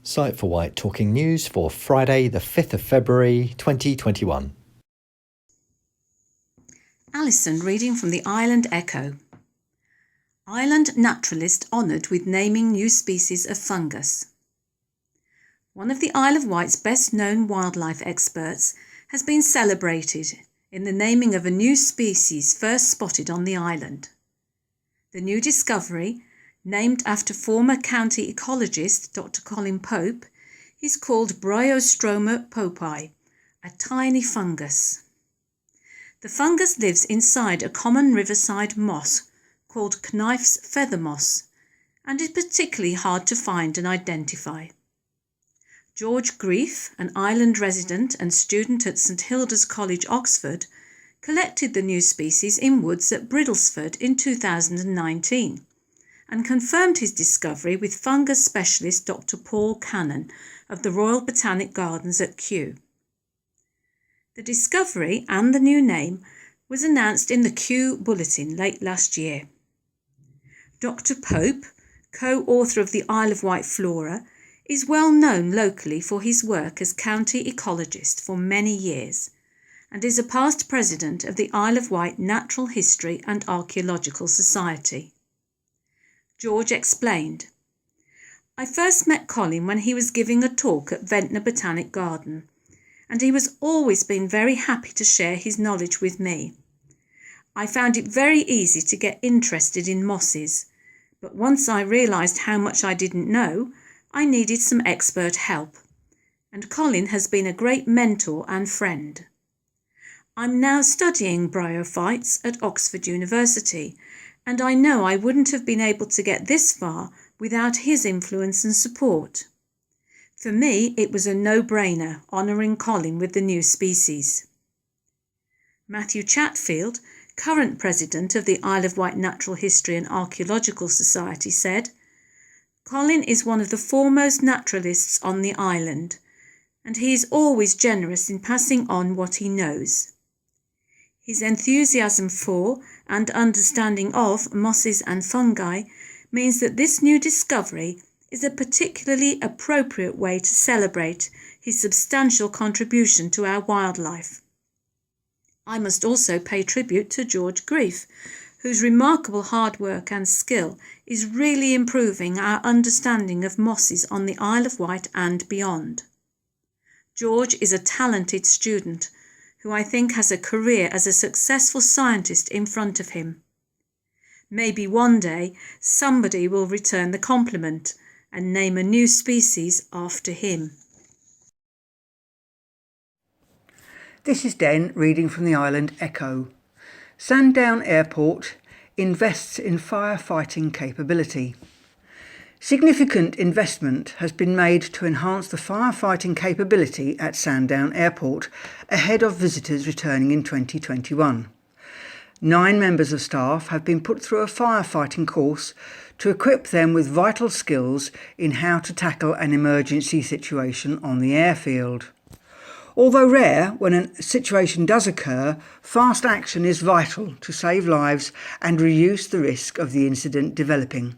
Sight for Wight talking news for Friday the 5th of February 2021. Alison reading from the Island Echo. Island naturalist honoured with naming new species of fungus. One of the Isle of Wight's best known wildlife experts has been celebrated in the naming of a new species first spotted on the island. The new discovery, named after former county ecologist Dr. Colin Pope, is called Bryostroma popi, a tiny fungus. The fungus lives inside a common riverside moss called Knife's feather moss and is particularly hard to find and identify. George Grief, an island resident and student at St Hilda's College, Oxford, collected the new species in woods at Bridlesford in 2019 and confirmed his discovery with fungus specialist Dr. Paul Cannon of the Royal Botanic Gardens at Kew. The discovery and the new name was announced in the Kew Bulletin late last year. Dr. Pope, co-author of the Isle of Wight Flora, is well known locally for his work as county ecologist for many years and is a past president of the Isle of Wight Natural History and Archaeological Society. George explained, "I first met Colin when he was giving a talk at Ventnor Botanic Garden, and he was always been very happy to share his knowledge with me. I found it very easy to get interested in mosses, but once I realised how much I didn't know, I needed some expert help, and Colin has been a great mentor and friend. I'm now studying bryophytes at Oxford University, and I know I wouldn't have been able to get this far without his influence and support. For me, it was a no-brainer honouring Colin with the new species." Matthew Chatfield, current president of the Isle of Wight Natural History and Archaeological Society, said, "Colin is one of the foremost naturalists on the island, and he is always generous in passing on what he knows. His enthusiasm for and understanding of mosses and fungi means that this new discovery is a particularly appropriate way to celebrate his substantial contribution to our wildlife. I must also pay tribute to George Grief, whose remarkable hard work and skill is really improving our understanding of mosses on the Isle of Wight and beyond. George is a talented student who I think has a career as a successful scientist in front of him. Maybe one day somebody will return the compliment and name a new species after him." This is Den reading from the Island Echo. Sandown Airport invests in firefighting capability. Significant investment has been made to enhance the firefighting capability at Sandown Airport ahead of visitors returning in 2021. 9 members of staff have been put through a firefighting course to equip them with vital skills in how to tackle an emergency situation on the airfield. Although rare, when a situation does occur, fast action is vital to save lives and reduce the risk of the incident developing.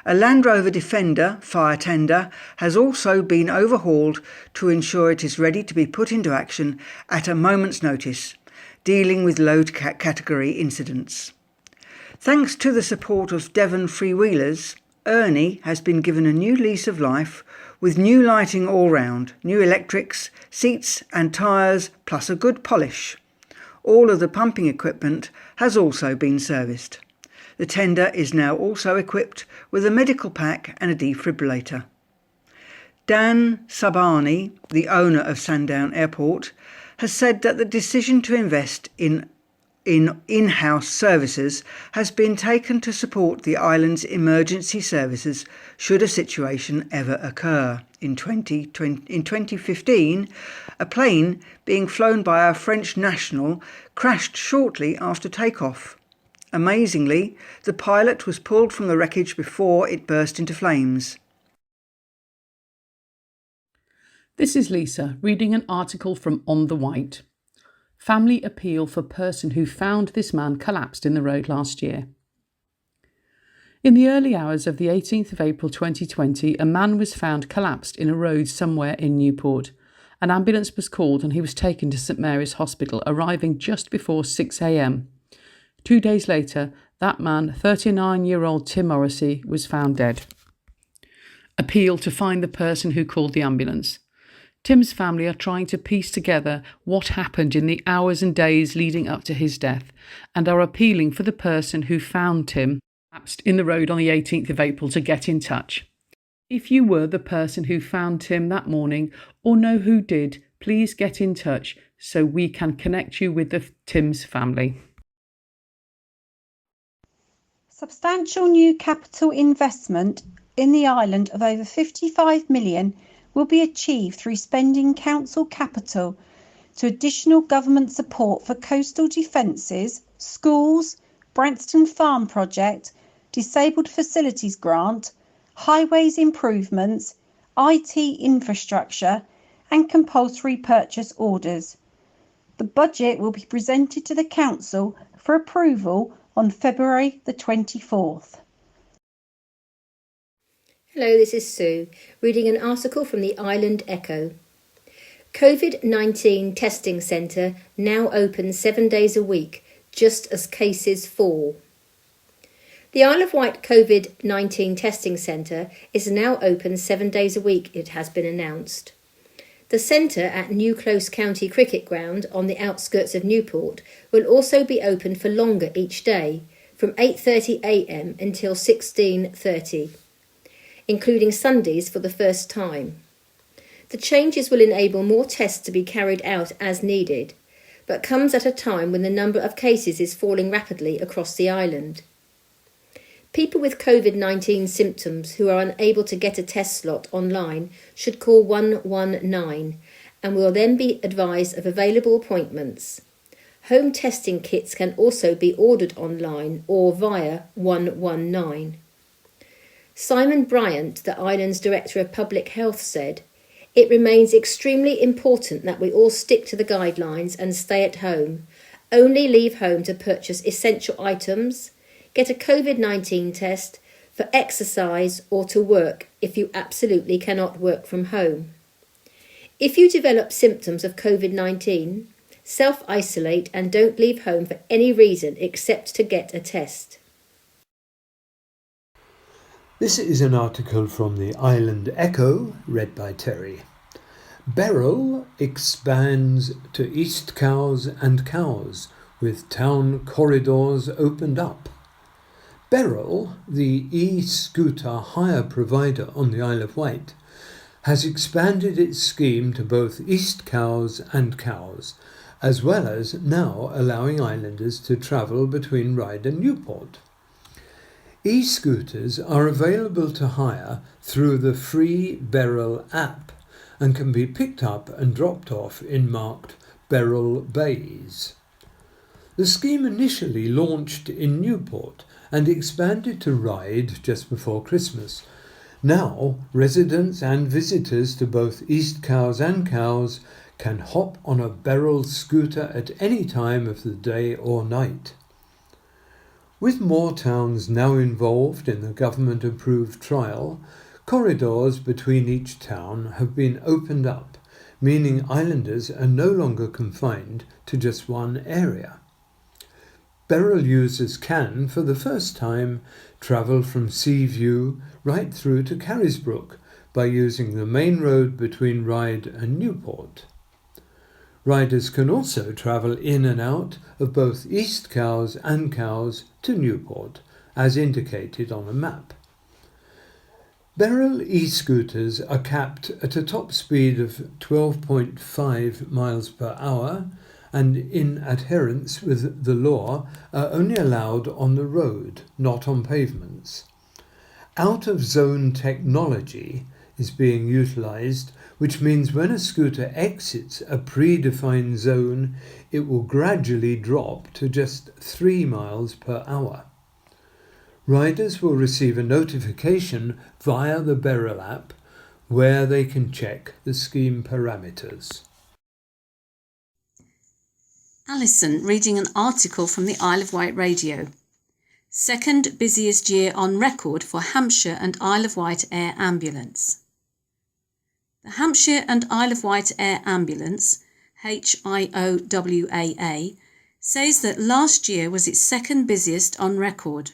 A Land Rover Defender fire tender has also been overhauled to ensure it is ready to be put into action at a moment's notice, dealing with low category incidents. Thanks to the support of Devon Freewheelers, Ernie has been given a new lease of life with new lighting all round, new electrics, seats and tyres, plus a good polish. All of the pumping equipment has also been serviced. The tender is now also equipped with a medical pack and a defibrillator. Dan Sabani, the owner of Sandown Airport, has said that the decision to invest in in-house services has been taken to support the island's emergency services should a situation ever occur. In 2015, a plane being flown by a French national crashed shortly after takeoff. Amazingly, the pilot was pulled from the wreckage before it burst into flames. This is Lisa reading an article from On the Wight. Family appeal for person who found this man collapsed in the road last year. In the early hours of the 18th of April 2020, a man was found collapsed in a road somewhere in Newport. An ambulance was called and he was taken to St Mary's Hospital, arriving just before 6 a.m. 2 days later, that man, 39-year-old Tim Morrissey, was found dead. Appeal to find the person who called the ambulance. Tim's family are trying to piece together what happened in the hours and days leading up to his death and are appealing for the person who found Tim collapsed in the road on the 18th of April to get in touch. If you were the person who found Tim that morning or know who did, please get in touch so we can connect you with Tim's family. Substantial new capital investment in the island of over 55 million will be achieved through spending council capital to additional government support for coastal defences, schools, Branston Farm project, disabled facilities grant, highways improvements, IT infrastructure and compulsory purchase orders. The budget will be presented to the council for approval on February the 24th. Hello, this is Sue, reading an article from the Island Echo. COVID-19 testing centre now open 7 days a week, just as cases fall. The Isle of Wight COVID-19 testing centre is now open 7 days a week, it has been announced. The centre at New Close County Cricket Ground on the outskirts of Newport will also be open for longer each day, from 8:30 a.m. until 16:30, including Sundays for the first time. The changes will enable more tests to be carried out as needed, but comes at a time when the number of cases is falling rapidly across the island. People with COVID-19 symptoms who are unable to get a test slot online should call 119 and will then be advised of available appointments. Home testing kits can also be ordered online or via 119. Simon Bryant, the island's Director of Public Health, said, "It remains extremely important that we all stick to the guidelines and stay at home. Only leave home to purchase essential items, get a COVID-19 test, for exercise or to work if you absolutely cannot work from home. If you develop symptoms of COVID-19, self-isolate and don't leave home for any reason except to get a test." This is an article from the Island Echo, read by Terry. Beryl expands to East Cowes and Cowes, with town corridors opened up. Beryl, the e-scooter hire provider on the Isle of Wight, has expanded its scheme to both East Cowes and Cowes, as well as now allowing islanders to travel between Ryde and Newport. E-scooters are available to hire through the free Beryl app and can be picked up and dropped off in marked Beryl bays. The scheme initially launched in Newport and expanded to Ryde just before Christmas. Now, residents and visitors to both East Cowes and Cowes can hop on a Beryl scooter at any time of the day or night. With more towns now involved in the government-approved trial, corridors between each town have been opened up, meaning islanders are no longer confined to just one area. Beryl users can, for the first time, travel from Seaview right through to Carisbrooke by using the main road between Ryde and Newport. Riders can also travel in and out of both East Cowes and Cowes to Newport, as indicated on a map. Beryl e-scooters are capped at a top speed of 12.5 miles per hour and, in adherence with the law, are only allowed on the road, not on pavements. Out-of-zone technology is being utilised, which means when a scooter exits a predefined zone, it will gradually drop to just 3 miles per hour. Riders will receive a notification via the Beryl app where they can check the scheme parameters. Alison reading an article from the Isle of Wight Radio. second busiest year on record for Hampshire and Isle of Wight Air Ambulance. The Hampshire and Isle of Wight Air Ambulance, HIOWAA, says that last year was its second busiest on record.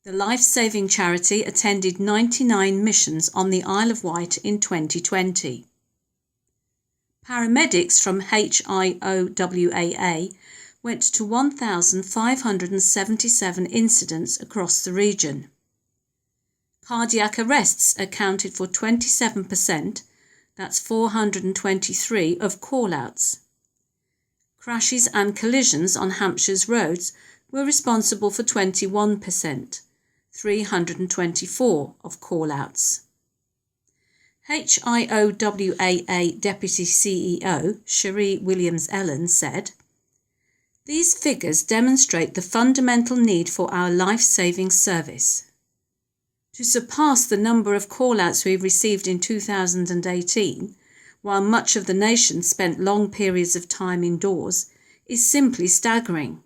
The life-saving charity attended 99 missions on the Isle of Wight in 2020. Paramedics from HIOWAA went to 1,577 incidents across the region. Cardiac arrests accounted for 27%, that's 423, of call-outs. Crashes and collisions on Hampshire's roads were responsible for 21%, 324 of call-outs. HIOWAA Deputy CEO Cherie Williams-Ellen said, "These figures demonstrate the fundamental need for our life-saving service. To surpass the number of call-outs we received in 2018, while much of the nation spent long periods of time indoors, is simply staggering.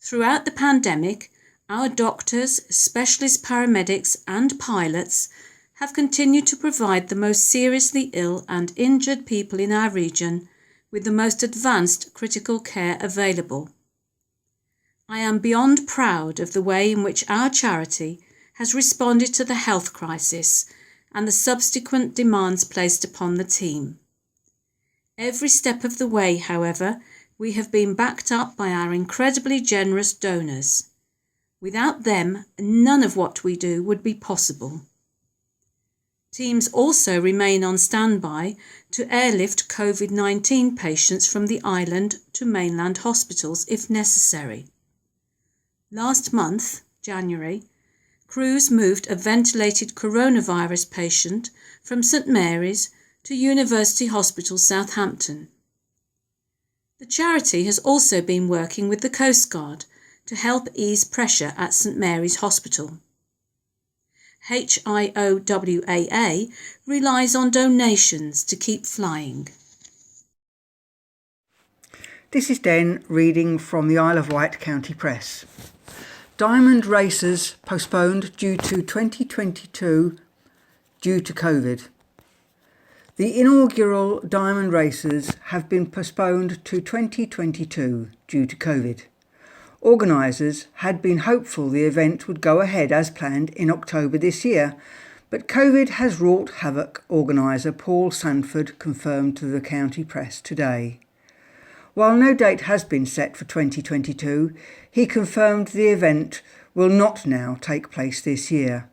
Throughout the pandemic, our doctors, specialist paramedics and pilots have continued to provide the most seriously ill and injured people in our region with the most advanced critical care available. I am beyond proud of the way in which our charity has responded to the health crisis and the subsequent demands placed upon the team. Every step of the way, however, we have been backed up by our incredibly generous donors. Without them, none of what we do would be possible." Teams also remain on standby to airlift COVID-19 patients from the island to mainland hospitals if necessary. Last month, January, crews moved a ventilated coronavirus patient from St Mary's to University Hospital Southampton. The charity has also been working with the Coast Guard to help ease pressure at St Mary's Hospital. HIOWAA relies on donations to keep flying. This is Den reading from the Isle of Wight County Press. Diamond races postponed due to 2022 due to COVID. The inaugural diamond races have been postponed to 2022 due to COVID. Organisers had been hopeful the event would go ahead as planned in October this year, but COVID has wrought havoc, organiser Paul Sanford confirmed to the county press today. While no date has been set for 2022, he confirmed the event will not now take place this year.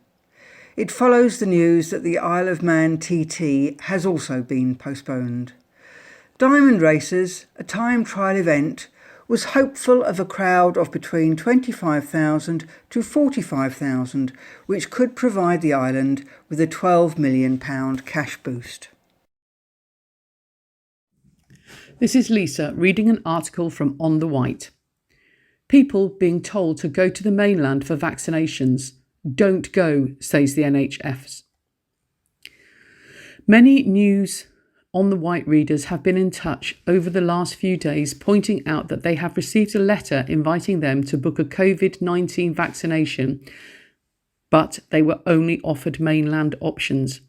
It follows the news that the Isle of Man TT has also been postponed. Diamond Races, a time trial event, was hopeful of a crowd of between 25,000 to 45,000, which could provide the island with a £12 million cash boost. This is Lisa reading an article from On the Wight. People being told to go to the mainland for vaccinations. Don't go, says the NHS. Many News On the Wight readers have been in touch over the last few days, pointing out that they have received a letter inviting them to book a COVID-19 vaccination, but they were only offered mainland options.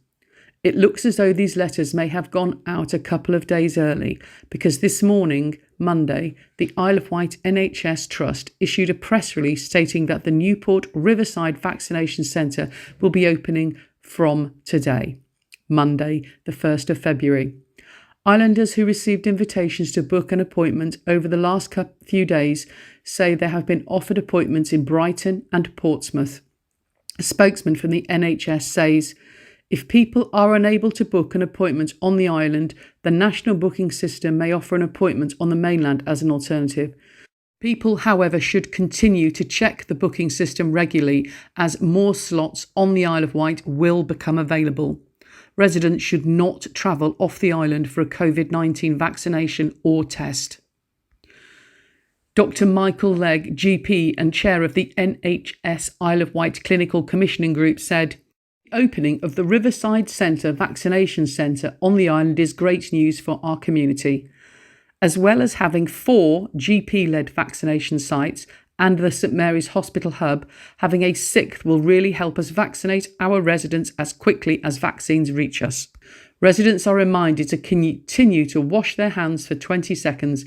It looks as though these letters may have gone out a couple of days early, because this morning, Monday, the Isle of Wight NHS Trust issued a press release stating that the Newport Riverside Vaccination Centre will be opening from today, Monday, the 1st of February. Islanders who received invitations to book an appointment over the last few days say they have been offered appointments in Brighton and Portsmouth. A spokesman from the NHS says, "If people are unable to book an appointment on the island, the national booking system may offer an appointment on the mainland as an alternative. People, however, should continue to check the booking system regularly as more slots on the Isle of Wight will become available. Residents should not travel off the island for a COVID-19 vaccination or test." Dr. Michael Legg, GP and chair of the NHS Isle of Wight Clinical Commissioning Group, said, "Opening of the Riverside Centre Vaccination Centre on the island is great news for our community. As well as having 4 GP-led vaccination sites and the St Mary's Hospital Hub, having a sixth will really help us vaccinate our residents as quickly as vaccines reach us. Residents are reminded to continue to wash their hands for 20 seconds,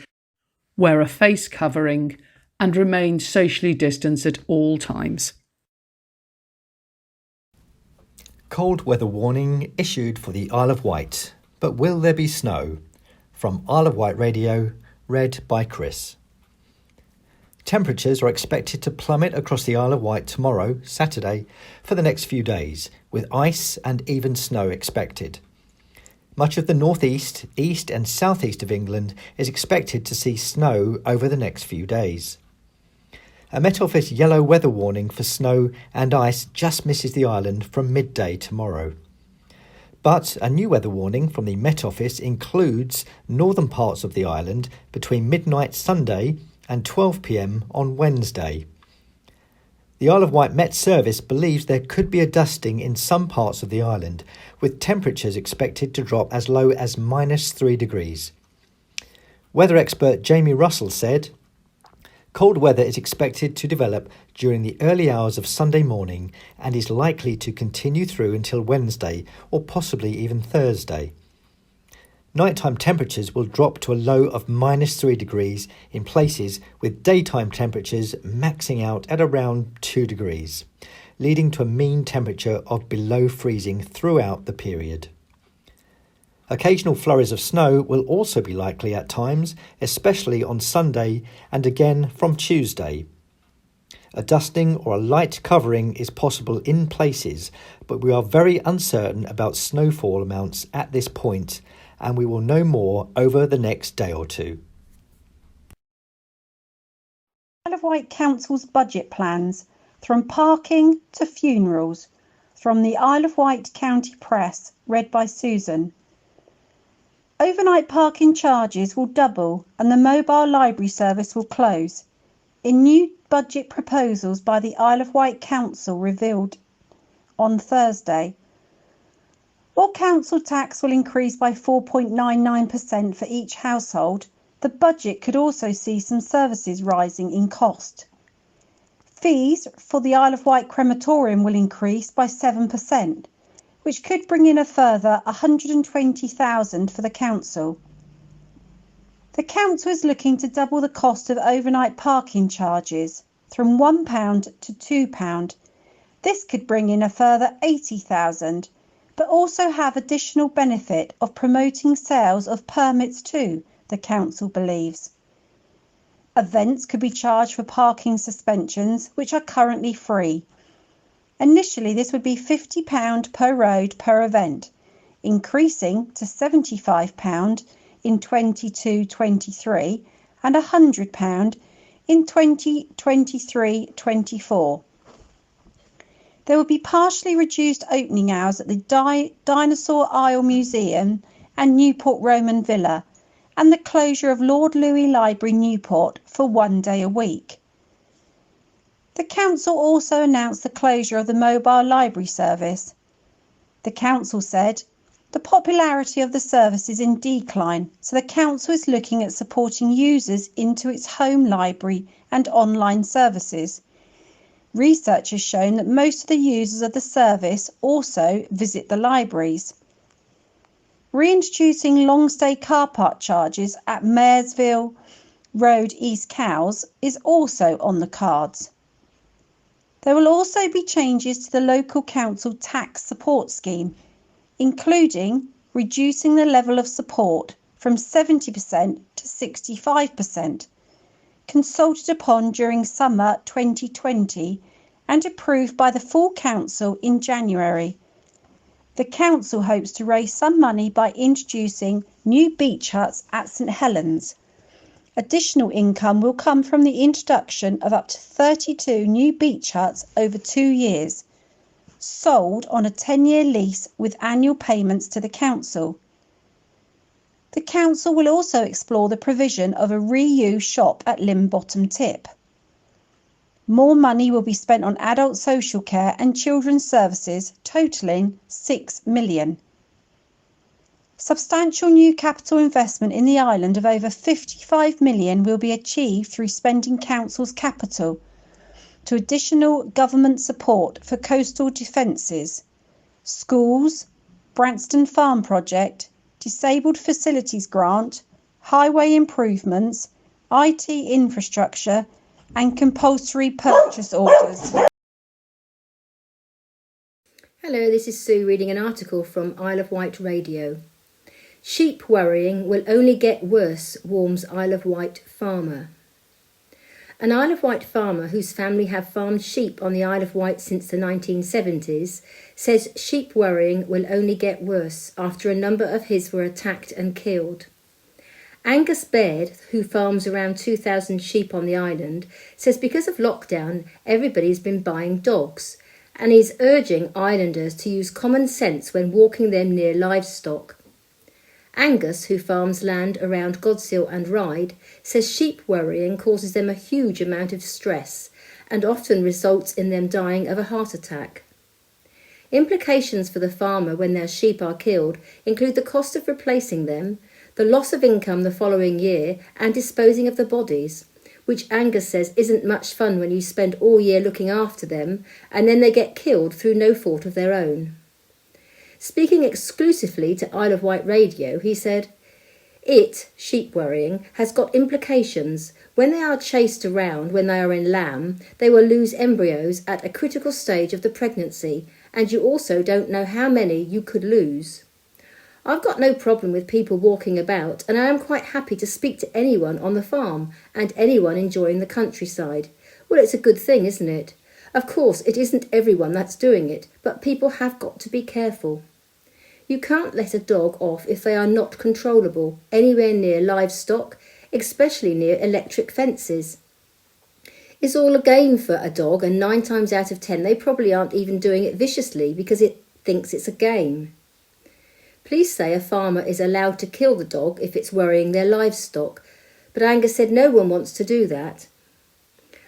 wear a face covering, and remain socially distanced at all times. Cold weather warning issued for the Isle of Wight, but will there be snow? From Isle of Wight Radio, read by Chris. Temperatures are expected to plummet across the Isle of Wight tomorrow, Saturday, for the next few days, with ice and even snow expected. Much of the northeast, east and southeast of England is expected to see snow over the next few days. A Met Office yellow weather warning for snow and ice just misses the island from midday tomorrow. But a new weather warning from the Met Office includes northern parts of the island between midnight Sunday and 12 p.m. on Wednesday. The Isle of Wight Met Service believes there could be a dusting in some parts of the island, with temperatures expected to drop as low as -3 degrees. Weather expert Jamie Russell said, "Cold weather is expected to develop during the early hours of Sunday morning and is likely to continue through until Wednesday or possibly even Thursday. Nighttime temperatures will drop to a low of -3 degrees in places, with daytime temperatures maxing out at around 2 degrees, leading to a mean temperature of below freezing throughout the period. Occasional flurries of snow will also be likely at times, especially on Sunday and again from Tuesday. A dusting or a light covering is possible in places, but we are very uncertain about snowfall amounts at this point, and we will know more over the next day or two." Isle of Wight Council's budget plans, from parking to funerals, from the Isle of Wight County Press, read by Susan. Overnight parking charges will double and the mobile library service will close, in new budget proposals by the Isle of Wight Council revealed on Thursday. While council tax will increase by 4.99% for each household, the budget could also see some services rising in cost. Fees for the Isle of Wight crematorium will increase by 7%, which could bring in a further $120,000 for the council. The council is looking to double the cost of overnight parking charges from £1 to £2. This could bring in a further $80,000, but also have additional benefit of promoting sales of permits too, the council believes. Events could be charged for parking suspensions, which are currently free. Initially, this would be £50 per road per event, increasing to £75 in 22-23 and £100 in 2023-24. There will be partially reduced opening hours at the Dinosaur Isle Museum and Newport Roman Villa, and the closure of Lord Louis Library Newport for 1 day a week. The council also announced the closure of the mobile library service. The council said, "The popularity of the service is in decline, so the council is looking at supporting users into its home library and online services. Research has shown that most of the users of the service also visit the libraries." Reintroducing long stay car park charges at Maresville Road, East Cowes is also on the cards. There will also be changes to the local council tax support scheme, including reducing the level of support from 70% to 65%, consulted upon during summer 2020 and approved by the full council in January. The council hopes to raise some money by introducing new beach huts at St Helens. Additional income will come from the introduction of up to 32 new beach huts over 2 years, sold on a 10-year lease with annual payments to the council. The council will also explore the provision of a reuse shop at Lymbottom Tip. More money will be spent on adult social care and children's services, totalling £6 million. Substantial new capital investment in the island of over 55 million will be achieved through spending council's capital to additional government support for coastal defences, schools, Branston Farm project, disabled facilities grant, highway improvements, IT infrastructure and compulsory purchase orders. Hello, this is Sue reading an article from Isle of Wight Radio. Sheep worrying will only get worse, warns Isle of Wight farmer. An Isle of Wight farmer whose family have farmed sheep on the Isle of Wight since the 1970s says sheep worrying will only get worse after a number of his were attacked and killed. Angus Baird, who farms around 2,000 sheep on the island, says because of lockdown everybody's been buying dogs, and he's urging islanders to use common sense when walking them near livestock. Angus, who farms land around Godsill and Ryde, says sheep worrying causes them a huge amount of stress and often results in them dying of a heart attack. Implications for the farmer when their sheep are killed include the cost of replacing them, the loss of income the following year, and disposing of the bodies, which Angus says isn't much fun when you spend all year looking after them and then they get killed through no fault of their own. Speaking exclusively to Isle of Wight Radio, he said, sheep worrying, has got implications. When they are chased around when they are in lamb, they will lose embryos at a critical stage of the pregnancy, and you also don't know how many you could lose. I've got no problem with people walking about, and I am quite happy to speak to anyone on the farm and anyone enjoying the countryside. Well, it's a good thing, isn't it? Of course, it isn't everyone that's doing it, but people have got to be careful. You can't let a dog off if they are not controllable anywhere near livestock, especially near electric fences. It's all a game for a dog, and 9 times out of 10 they probably aren't even doing it viciously because it thinks it's a game. Police say a farmer is allowed to kill the dog if it's worrying their livestock, but Angus said no one wants to do that.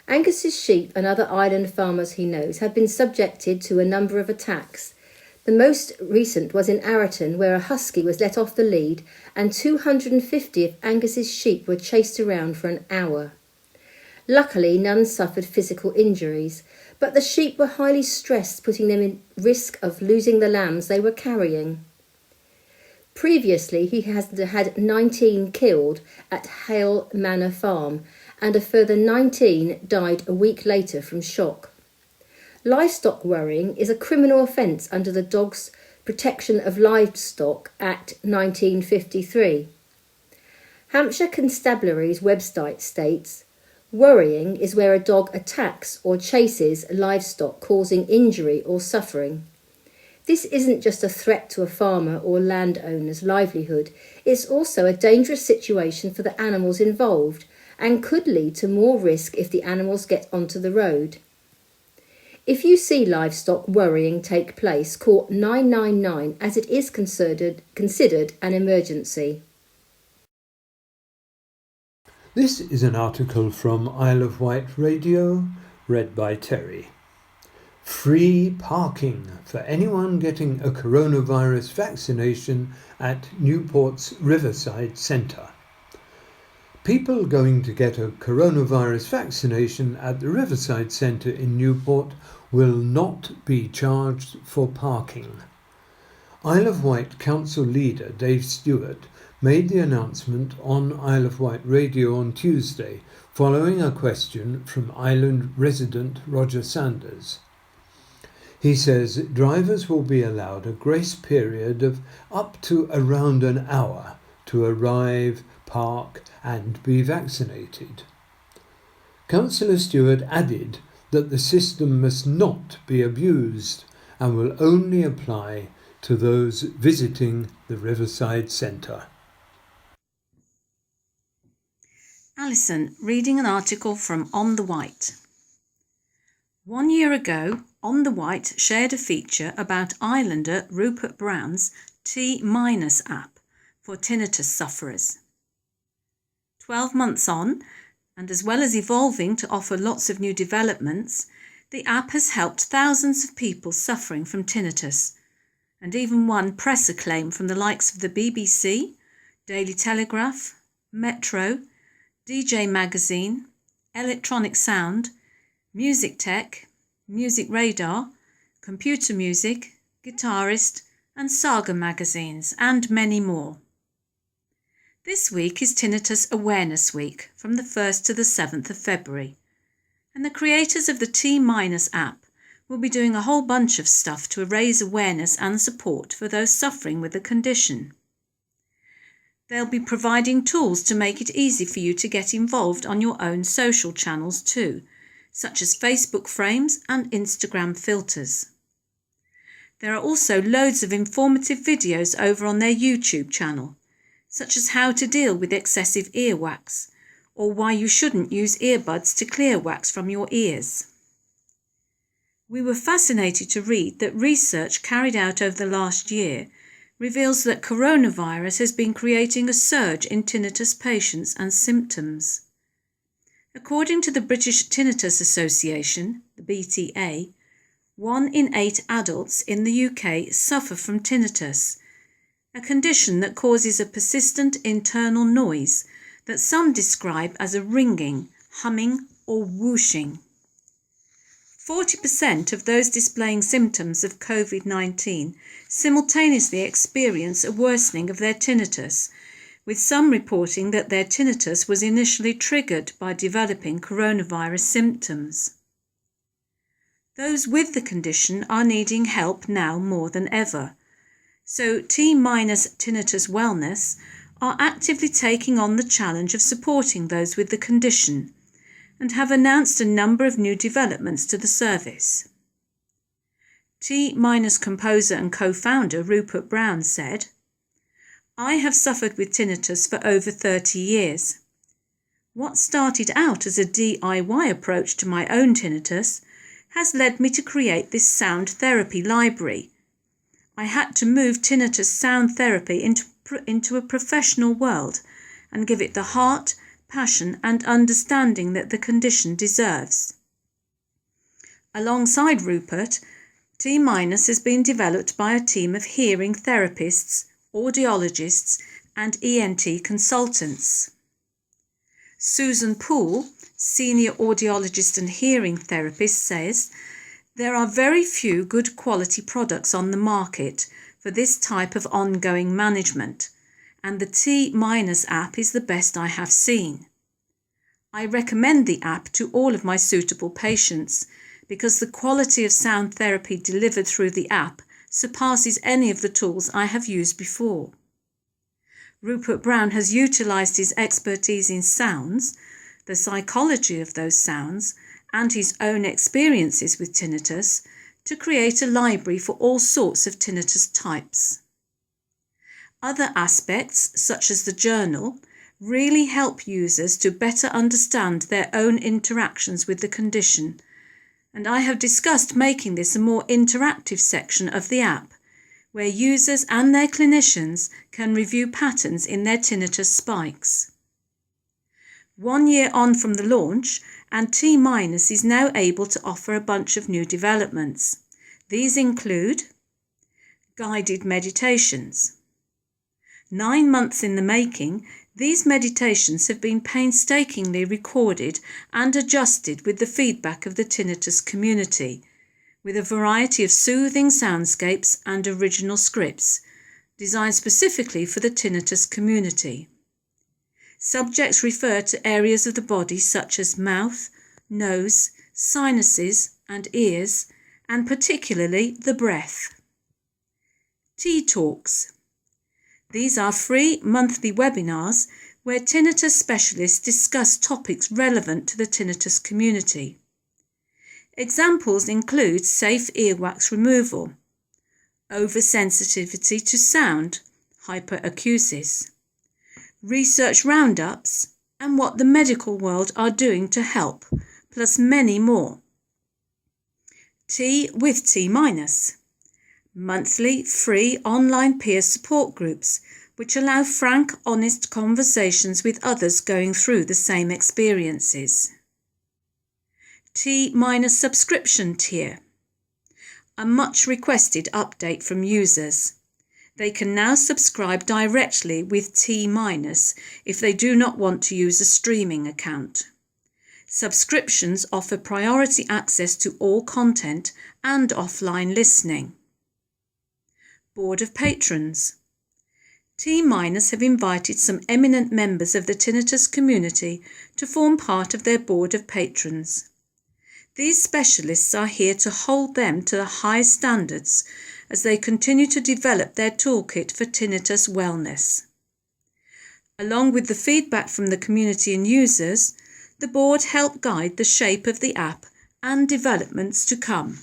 Angus's sheep and other island farmers he knows have been subjected to a number of attacks. The most recent was in Arraton, where a husky was let off the lead and 250 of Angus's sheep were chased around for an hour. Luckily, none suffered physical injuries, but the sheep were highly stressed, putting them in risk of losing the lambs they were carrying. Previously, he has had 19 killed at Hale Manor Farm, and a further 19 died a week later from shock. Livestock worrying is a criminal offence under the Dogs Protection of Livestock Act 1953. Hampshire Constabulary's website states, worrying is where a dog attacks or chases livestock causing injury or suffering. This isn't just a threat to a farmer or landowner's livelihood, it's also a dangerous situation for the animals involved and could lead to more risk if the animals get onto the road. If you see livestock worrying take place, call 999 as it is considered an emergency. This is an article from Isle of Wight Radio, read by Terry. Free parking for anyone getting a coronavirus vaccination at Newport's Riverside Centre. People going to get a coronavirus vaccination at the Riverside Centre in Newport will not be charged for parking. Isle of Wight Council leader Dave Stewart made the announcement on Isle of Wight Radio on Tuesday, following a question from island resident Roger Sanders. He says drivers will be allowed a grace period of up to around an hour to arrive, park and be vaccinated. Councillor Stewart added that the system must not be abused and will only apply to those visiting the Riverside Centre. Alison, reading an article from On the Wight. 1 year ago, On the Wight shared a feature about Islander Rupert Brown's T- app for tinnitus sufferers. 12 months on, and as well as evolving to offer lots of new developments, the app has helped thousands of people suffering from tinnitus, and even won press acclaim from the likes of the BBC, Daily Telegraph, Metro, DJ Magazine, Electronic Sound, Music Tech, Music Radar, Computer Music, Guitarist, and Saga magazines, and many more. This week is Tinnitus Awareness Week from the 1st to the 7th of February, and the creators of the T- app will be doing a whole bunch of stuff to raise awareness and support for those suffering with the condition. They'll be providing tools to make it easy for you to get involved on your own social channels too, such as Facebook frames and Instagram filters. There are also loads of informative videos over on their YouTube channel, such as how to deal with excessive earwax, or why you shouldn't use earbuds to clear wax from your ears. We were fascinated to read that research carried out over the last year reveals that coronavirus has been creating a surge in tinnitus patients and symptoms. According to the British Tinnitus Association, the BTA, 1 in 8 adults in the UK suffer from tinnitus, a condition that causes a persistent internal noise that some describe as a ringing, humming, or whooshing. 40% of those displaying symptoms of COVID-19 simultaneously experience a worsening of their tinnitus, with some reporting that their tinnitus was initially triggered by developing coronavirus symptoms. Those with the condition are needing help now more than ever, so T- Tinnitus Wellness are actively taking on the challenge of supporting those with the condition, and have announced a number of new developments to the service. T- composer and co-founder Rupert Brown said, "I have suffered with tinnitus for over 30 years. What started out as a DIY approach to my own tinnitus has led me to create this sound therapy library. I had to move tinnitus sound therapy into a professional world and give it the heart, passion and understanding that the condition deserves." Alongside Rupert, T- has been developed by a team of hearing therapists, audiologists and ENT consultants. Susan Poole, senior audiologist and hearing therapist, says, "There are very few good quality products on the market for this type of ongoing management, and the T- app is the best I have seen. I recommend the app to all of my suitable patients because the quality of sound therapy delivered through the app surpasses any of the tools I have used before." Rupert Brown has utilised his expertise in sounds, the psychology of those sounds, and his own experiences with tinnitus to create a library for all sorts of tinnitus types. Other aspects, such as the journal, really help users to better understand their own interactions with the condition, and I have discussed making this a more interactive section of the app, where users and their clinicians can review patterns in their tinnitus spikes. 1 year on from the launch, and T- is now able to offer a bunch of new developments. These include guided meditations. 9 months in the making, these meditations have been painstakingly recorded and adjusted with the feedback of the tinnitus community, with a variety of soothing soundscapes and original scripts, designed specifically for the tinnitus community. Subjects refer to areas of the body such as mouth, nose, sinuses and ears, and particularly the breath. Tea Talks. These are free monthly webinars where tinnitus specialists discuss topics relevant to the tinnitus community. Examples include safe earwax removal, oversensitivity to sound, hyperacusis, research roundups, and what the medical world are doing to help, plus many more. Tea with T-, monthly free online peer support groups which allow frank, honest conversations with others going through the same experiences. T- subscription tier. a much requested update from users. They can now subscribe directly with T- if they do not want to use a streaming account. Subscriptions offer priority access to all content and offline listening. Board of Patrons. T- have invited some eminent members of the tinnitus community to form part of their Board of Patrons. These specialists are here to hold them to the highest standards as they continue to develop their toolkit for tinnitus wellness. Along with the feedback from the community and users, the board help guide the shape of the app and developments to come.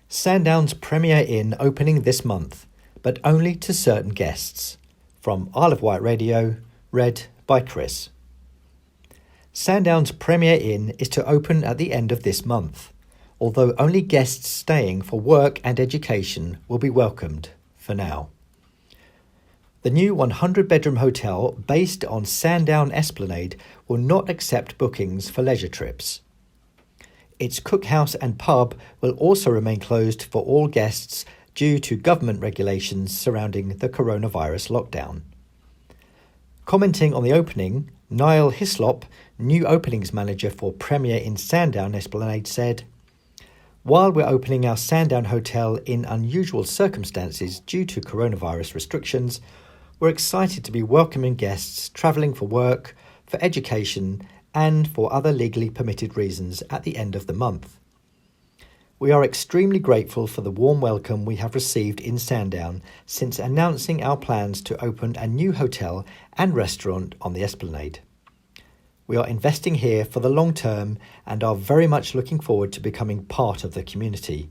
Sandown's Premier Inn opening this month, but only to certain guests. From Isle of Wight Radio, read by Chris. Sandown's Premier Inn is to open at the end of this month, although only guests staying for work and education will be welcomed for now. The new 100-bedroom hotel based on Sandown Esplanade will not accept bookings for leisure trips. Its cookhouse and pub will also remain closed for all guests due to government regulations surrounding the coronavirus lockdown. Commenting on the opening, Niall Hislop, new openings manager for Premier in Sandown Esplanade, said, "While we're opening our Sandown Hotel in unusual circumstances due to coronavirus restrictions, we're excited to be welcoming guests travelling for work, for education, and for other legally permitted reasons at the end of the month. We are extremely grateful for the warm welcome we have received in Sandown since announcing our plans to open a new hotel and restaurant on the Esplanade. We are investing here for the long term and are very much looking forward to becoming part of the community.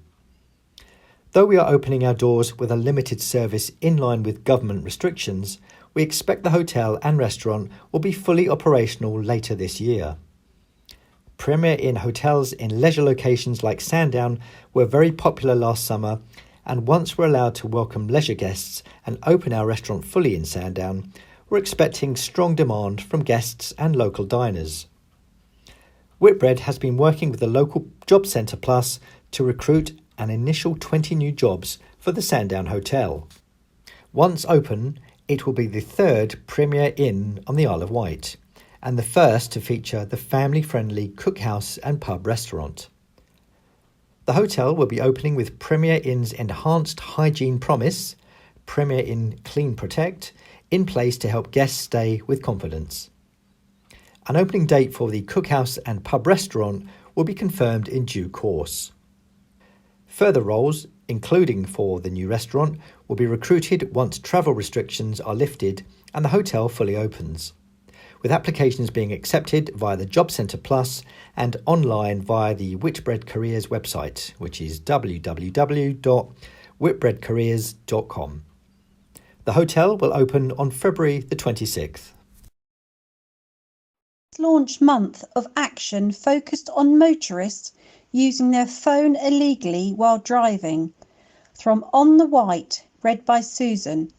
Though we are opening our doors with a limited service in line with government restrictions, we expect the hotel and restaurant will be fully operational later this year. Premier Inn hotels in leisure locations like Sandown were very popular last summer, and once we're allowed to welcome leisure guests and open our restaurant fully in Sandown, we're expecting strong demand from guests and local diners. Whitbread has been working with the local Job Centre Plus to recruit an initial 20 new jobs for the Sandown Hotel. Once open, it will be the third Premier Inn on the Isle of Wight, and the first to feature the family-friendly cookhouse and pub restaurant. The hotel will be opening with Premier Inn's enhanced hygiene promise, Premier Inn Clean Protect, in place to help guests stay with confidence. An opening date for the cookhouse and pub restaurant will be confirmed in due course. Further roles, including for the new restaurant, will be recruited once travel restrictions are lifted and the hotel fully opens, with applications being accepted via the Job Centre Plus and online via the Whitbread Careers website, which is www.whitbreadcareers.com. The hotel will open on February the 26th. Launch month of action focused on motorists using their phone illegally while driving. From On the Wight, read by Susan.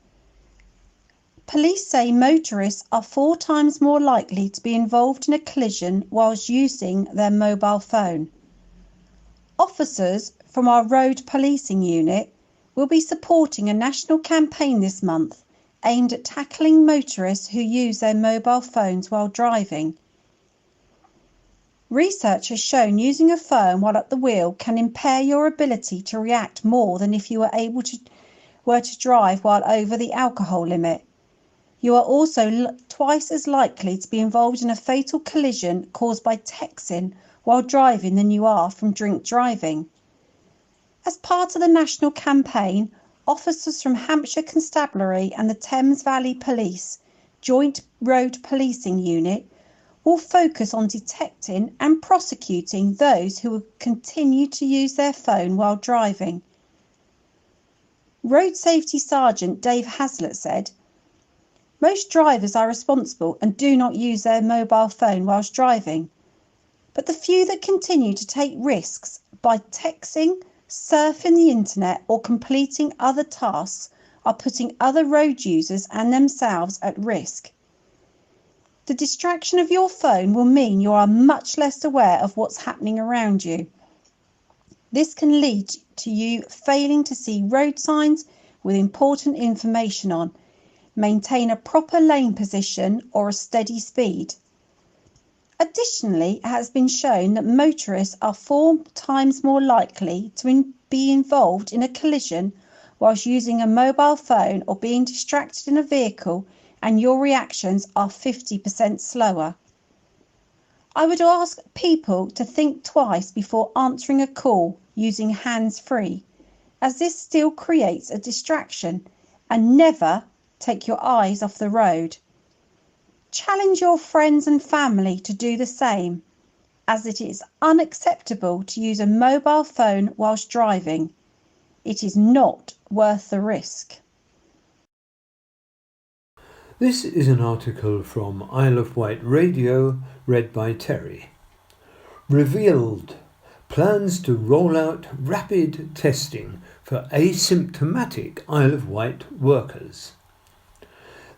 Police say motorists are 4 times more likely to be involved in a collision whilst using their mobile phone. Officers from our road policing unit will be supporting a national campaign this month aimed at tackling motorists who use their mobile phones while driving. Research has shown using a phone while at the wheel can impair your ability to react more than if you were to drive while over the alcohol limit. You are also twice as likely to be involved in a fatal collision caused by texting while driving than you are from drink driving. As part of the national campaign, officers from Hampshire Constabulary and the Thames Valley Police Joint Road Policing Unit will focus on detecting and prosecuting those who will continue to use their phone while driving. Road Safety Sergeant Dave Haslett said, "Most drivers are responsible and do not use their mobile phone whilst driving, but the few that continue to take risks by texting, surfing the internet or completing other tasks are putting other road users and themselves at risk. The distraction of your phone will mean you are much less aware of what's happening around you. This can lead to you failing to see road signs with important information on, maintain a proper lane position or a steady speed. Additionally, it has been shown that motorists are 4 times more likely to be involved in a collision whilst using a mobile phone or being distracted in a vehicle, and your reactions are 50% slower. I would ask people to think twice before answering a call using hands-free, as this still creates a distraction, and never take your eyes off the road. Challenge your friends and family to do the same, as it is unacceptable to use a mobile phone whilst driving. It is not worth the risk. This is an article from Isle of Wight Radio, read by Terry. Revealed. Plans to roll out rapid testing for asymptomatic Isle of Wight workers.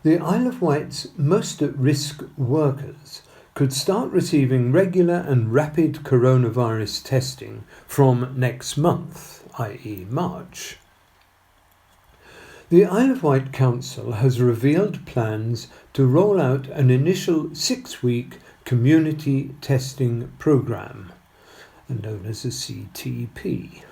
The Isle of Wight's most at-risk workers could start receiving regular and rapid coronavirus testing from next month, i.e. March. The Isle of Wight Council has revealed plans to roll out an initial 6-week community testing programme, known as a CTP.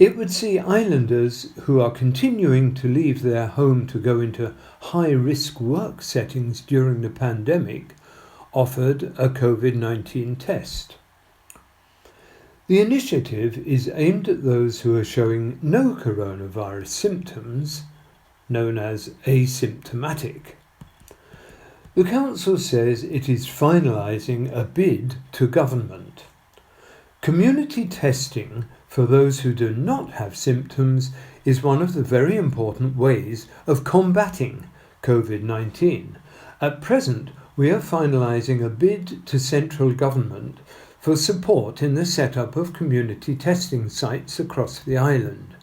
It would see islanders who are continuing to leave their home to go into high-risk work settings during the pandemic offered a COVID-19 test. The initiative is aimed at those who are showing no coronavirus symptoms, known as asymptomatic. The Council says it is finalising a bid to government. Community testing for those who do not have symptoms is one of the very important ways of combating COVID-19. At present, we are finalising a bid to central government for support in the setup of community testing sites across the island.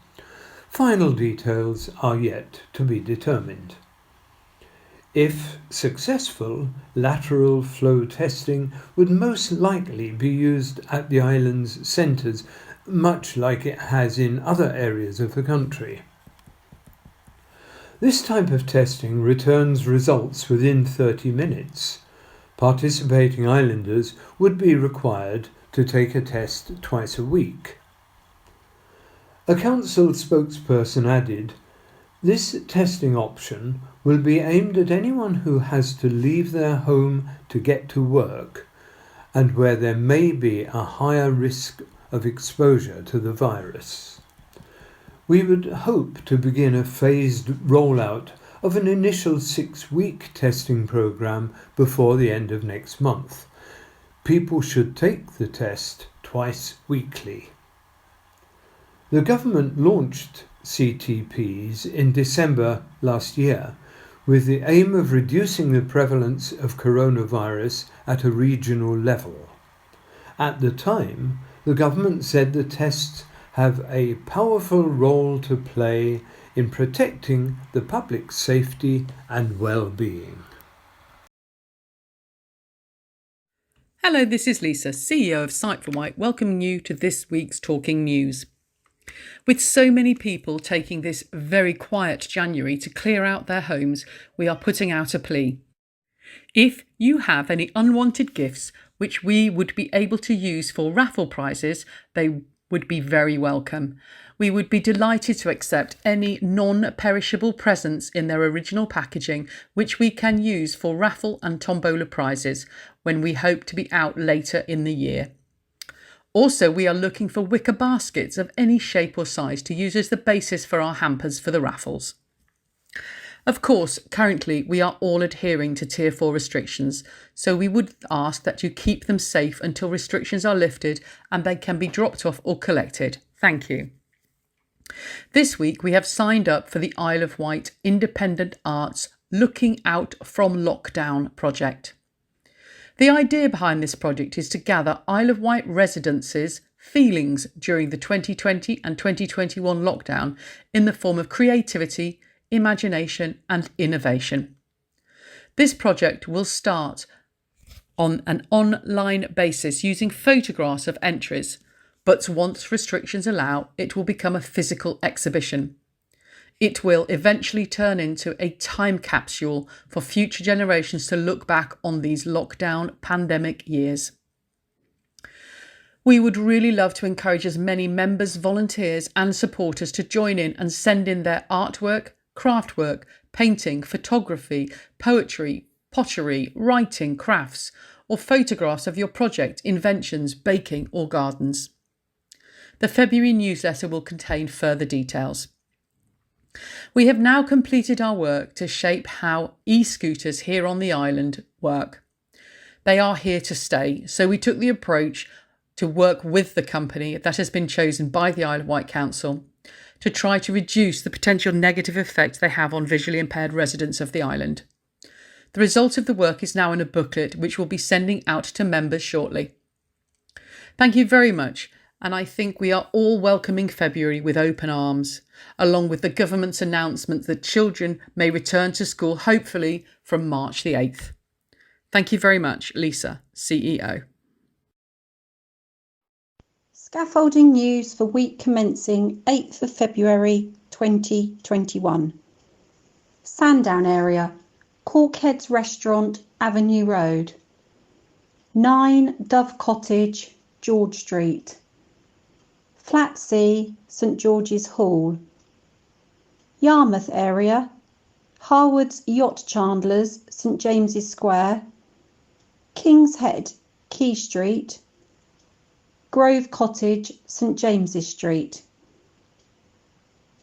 Final details are yet to be determined. If successful, lateral flow testing would most likely be used at the island's centres, much like it has in other areas of the country. This type of testing returns results within 30 minutes. Participating islanders would be required to take a test twice a week. A council spokesperson added, "This testing option will be aimed at anyone who has to leave their home to get to work and where there may be a higher risk of exposure to the virus. We would hope to begin a phased rollout of an initial 6-week testing programme before the end of next month. People should take the test twice weekly." The government launched CTPs in December last year with the aim of reducing the prevalence of coronavirus at a regional level. At the time, the government said the tests have a powerful role to play in protecting the public's safety and well-being. Hello, this is Lisa, CEO of Site for Wight, welcoming you to this week's Talking News. With so many people taking this very quiet January to clear out their homes, we are putting out a plea. If you have any unwanted gifts which we would be able to use for raffle prizes, they would be very welcome. We would be delighted to accept any non-perishable presents in their original packaging which we can use for raffle and tombola prizes when we hope to be out later in the year. Also, we are looking for wicker baskets of any shape or size to use as the basis for our hampers for the raffles. Of course, currently we are all adhering to Tier 4 restrictions, so we would ask that you keep them safe until restrictions are lifted and they can be dropped off or collected. Thank you. This week we have signed up for the Isle of Wight Independent Arts Looking Out from Lockdown project. The idea behind this project is to gather Isle of Wight residents' feelings during the 2020 and 2021 lockdown in the form of creativity, imagination and innovation. This project will start on an online basis using photographs of entries, but once restrictions allow, it will become a physical exhibition. It will eventually turn into a time capsule for future generations to look back on these lockdown pandemic years. We would really love to encourage as many members, volunteers and supporters to join in and send in their artwork, craft work, painting, photography, poetry, pottery, writing, crafts, or photographs of your project, inventions, baking or gardens. The February newsletter will contain further details. We have now completed our work to shape how e-scooters here on the island work. They are here to stay, so we took the approach to work with the company that has been chosen by the Isle of Wight Council to try to reduce the potential negative effect they have on visually impaired residents of the island. The result of the work is now in a booklet which we'll be sending out to members shortly. Thank you very much, and I think we are all welcoming February with open arms, along with the government's announcement that children may return to school hopefully from March the 8th. Thank you very much, Lisa, CEO. Scaffolding news for week commencing 8th of February 2021. Sandown area, Corkheads Restaurant, Avenue Road. 9 Dove Cottage, George Street. Flat Sea, St George's Hall. Yarmouth area, Harwood's Yacht Chandlers, St James's Square. King's Head, Quay Street. Grove Cottage, St James's Street.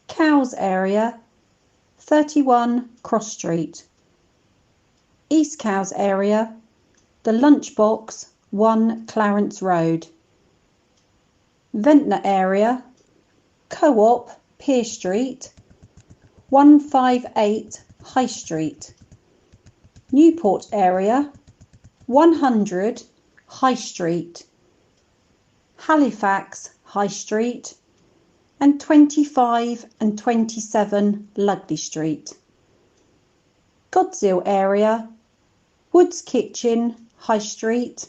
Cowes area, 31 Cross Street. East Cowes area, The Lunchbox, 1 Clarence Road. Ventnor area, Co-op, Pier Street, 158 High Street. Newport area, 100 High Street. Halifax High Street and 25 and 27 Lugley Street. Godshill area, Woods Kitchen High Street.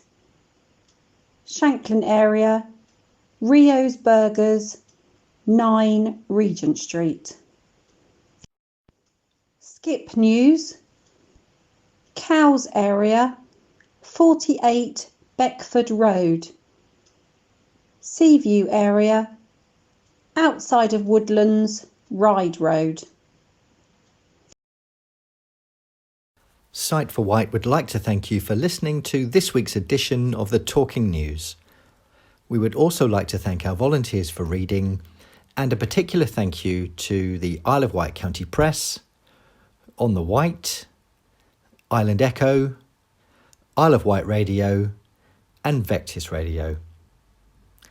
Shanklin area, Rio's Burgers, 9 Regent Street. Skip news, Cowes area, 48 Beckford Road. Seaview area, outside of Woodlands, Ryde Road. Sight for Wight would like to thank you for listening to this week's edition of the Talking News. We would also like to thank our volunteers for reading, and a particular thank you to the Isle of Wight County Press, On the Wight, Island Echo, Isle of Wight Radio and Vectis Radio.